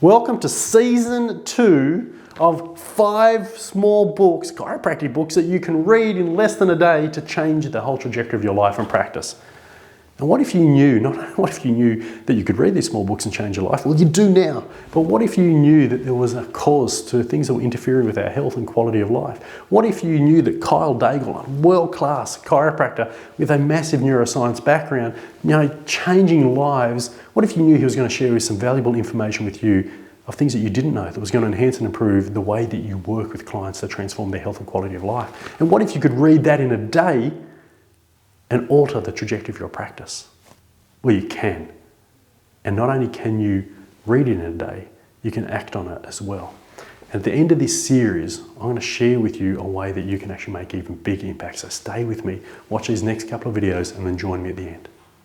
Welcome to season 2 of 5 small books, chiropractic books that you can read in less than a day to change the whole trajectory of your life and practice. And what if you knew, what if you knew that you could read these small books and change your life? Well, you do now. But what if you knew that there was a cause to things that were interfering with our health and quality of life? What if you knew that Daigle, a world-class chiropractor with a massive neuroscience background, changing lives, what if you knew he was going to share some valuable information with you of things that you didn't know that was going to enhance and improve the way that you work with clients to transform their health and quality of life? And what if you could read that in a day and alter the trajectory of your practice? Well, you can. And not only can you read it in a day, you can act on it as well. And at the end of this series, I'm going to share with you a way that you can actually make even bigger impacts. So stay with me, watch these next couple of videos, and then join me at the end.